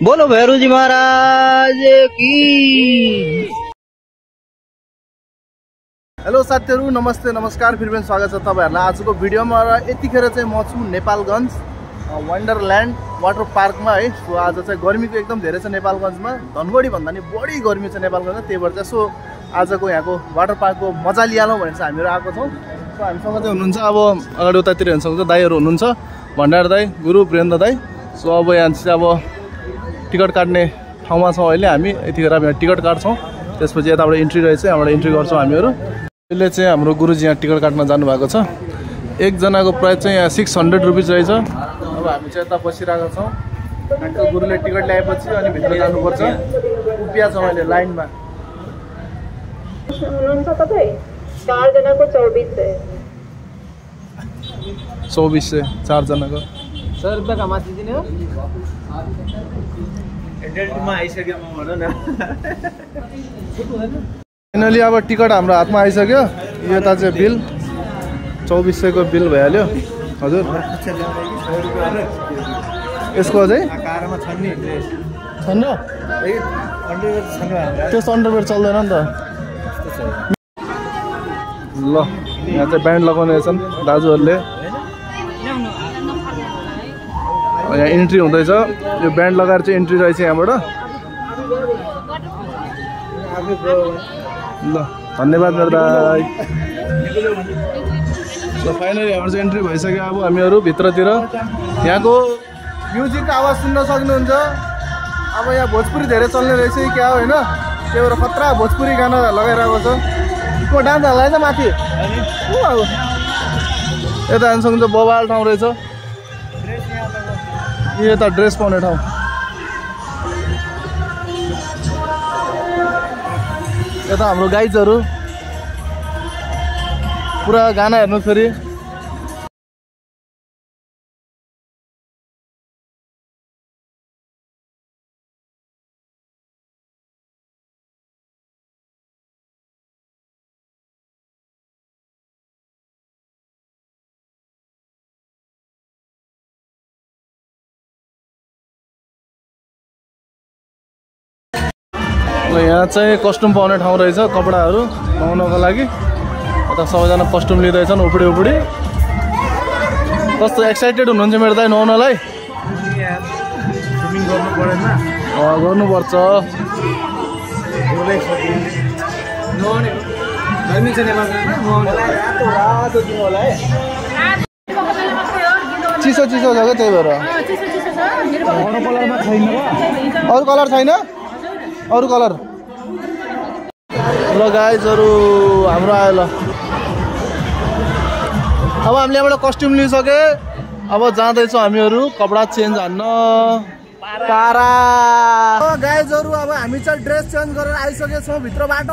बोलो भैरू जी महाराज की। हेलो साथीहरु, नमस्ते नमस्कार, फेरि पनि स्वागत छ तपाईहरुलाई आजको भिडियोमा। र यतिखेर चाहिँ म छु नेपालगञ्ज वन्डरल्यान्ड वाटर पार्कमा है। सो आज चाहिँ गर्मीको एकदम धेरै छ नेपालगञ्जमा, धनगढी भन्दा नि बढी गर्मी छ नेपालगञ्जमा। त्यही भएर चाहिँ सो आजको यहाँको वाटर पार्कको मजा लियालौँ भनेर चाहिँ हामीहरू आएको छौँ। सो हामीसँग चाहिँ हुनुहुन्छ अब अगाडि उतातिर हेर्न सक्नुहुन्छ दाईहरू हुनुहुन्छ, भण्डार दाई, गुरु वीरेन्द्र दाई। सो अब यहाँ चाहिँ अब टिकट काट्ने ठाउँमा छौँ अहिले हामी। यतिखेर अब यहाँ टिकट काट्छौँ, त्यसपछि यताबाट इन्ट्री रहेछ, यहाँबाट इन्ट्री गर्छौँ हामीहरू। अहिले चाहिँ हाम्रो गुरुजी यहाँ टिकट काट्न जानुभएको छ। एकजनाको प्राइस चाहिँ यहाँ 600 रुपिस रहेछ। अब हामी चाहिँ यता बसिरहेको छौँ। यहाँको गुरुले टिकट ल्याएपछि अनि भित्र जानुपर्छ। उभिया छौँ अहिले लाइनमा। हुनुहुन्छ तपाईँ? 4 जनाको 24 से 4 जनाको 100 रुपियाँ का माथि दिने हो। एडल्टमा आइसक्यो म भन न। फाइनली अब टिकट हाम्रो हातमा आइसक्यो। यता चाहिँ बिल 2400 को बिल भइहाल्यो। हजुर यसको चाहिँ छन् र त्यो अन्डरवेयर चल्दैन नि त। ल यहाँ चाहिँ ब्यान्ड लगाउने छन् दाजुहरूले। यहाँ इन्ट्री हुँदैछ। यो ब्यान्ड लगाएर चाहिँ इन्ट्री रहेछ यहाँबाट। ल धन्यवाद मेरो दाइ। ल फाइनली हाम्रो चाहिँ इन्ट्री भइसक्यो। अब हामीहरू भित्रतिर यहाँको म्युजिकको आवाज सुन्न सक्नुहुन्छ। अब यहाँ भोजपुरी धेरै चल्ने रहेछ कि क्या हो होइन, त्यही भएर खतरा भोजपुरी गाना लगाइरहेको छ। को डान्स हाल्छ माथि यता हेर्न सक्नुहुन्छ, बबाल ठाउँ रहेछ। यता ड्रेस पाउने ठाउँ। यता हाम्रो गाइजहरू पुरा गाना हेर्नु फेरि। यहाँ चाहिँ कस्ट्युम पाउने ठाउँ रहेछ, कपडाहरू पाउनको लागि। यता सबैजना कस्ट्युम लिँदैछन् उपडी उपडी। कस्तो एक्साइटेड हुनुहुन्छ मेरो दाइ नुहाउनलाई? गर्नुपर्छ। चिसो चिसो छ क्या, त्यही भएर। अरू कलर छैन? अरू कलर? ल गाइजहरू हाम्रो आयो। ल अब हामीले यहाँबाट कस्ट्युम लिइसके। अब जाँदैछौँ हामीहरू कपडा चेन्ज हान्न पारा। गाइजहरू अब हामी चाहिँ ड्रेस चेन्ज गरेर आइसकेको छौँ भित्रबाट।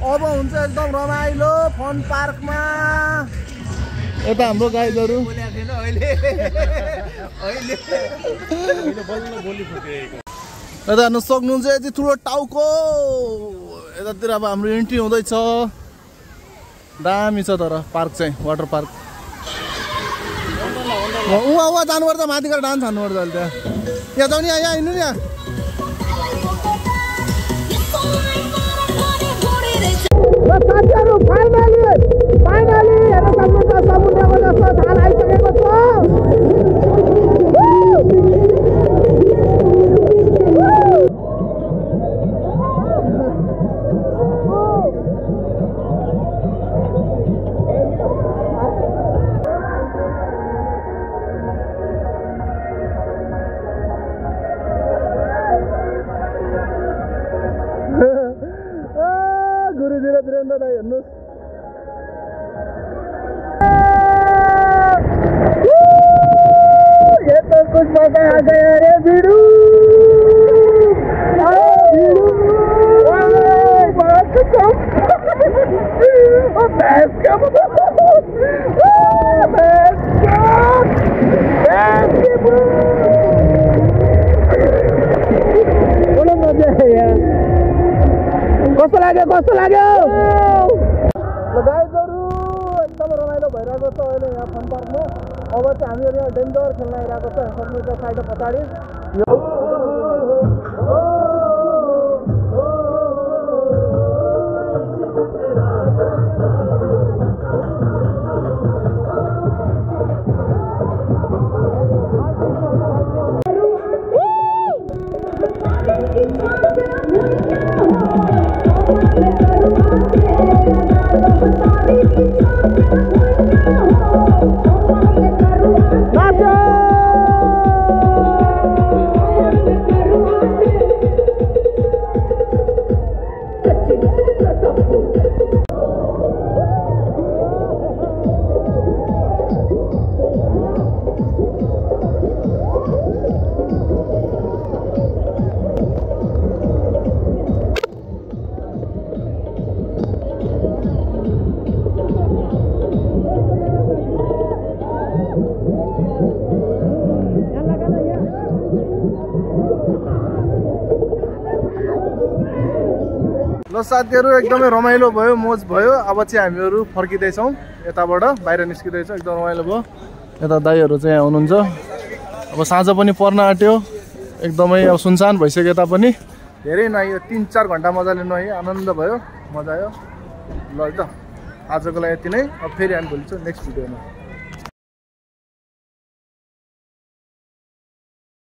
अब हुन्छ एकदम रमाइलो फन पार्कमा। यता हाम्रो गाइजहरू यता हेर्नु सक्नुहुन्छ, यति ठुलो टाउको। यतातिर अब हाम्रो इन्ट्री हुँदैछ। दामी छ तर पार्क चाहिँ, वाटर पार्क। उहाँ जानुपर्छ, माथि गएर डान्स हान्नुपर्छ अहिले। त्यहाँ यहाँ जाउँ नि, यहाँ हिँड्नु नि। यहाँ साथीहरू फाइनली हेर्न सक्नुहुन्छ, समुद्रको जस्तो थाल आइसकेको छ। गुरुजी र वीरेन्द्र दाई हेर्नुहोस्। ये तो कुछ मजा आ गया रे भिडू। कस्तो लाग्यो कस्तो लाग्यो? गाइजहरू एकदम रमाइलो भइरहेको छ अहिले यहाँ फन पार्कमा। अब चाहिँ हामीहरू यहाँ डेन्जर खेल्न आइरहेको छ। सक्नुहुन्छ साइड पछाडि ल साथीहरू एकदमै रमाइलो भयो, मोज भयो। अब चाहिँ हामीहरू फर्किँदैछौँ यताबाट, बाहिर निस्किँदैछौँ। एकदम रमाइलो भयो। यता दाइहरू चाहिँ यहाँ हुनुहुन्छ। अब साँझ पनि पर्न आँट्यो, एकदमै अब सुनसान भइसक्यो। यता पनि धेरै नुहायो, 3-4 घन्टा मजाले नुहायो, आनन्द भयो, मजा आयो। ल त आजको लागि यति नै। अब फेरि हामी भोलि नेक्स्ट भिडियोमा।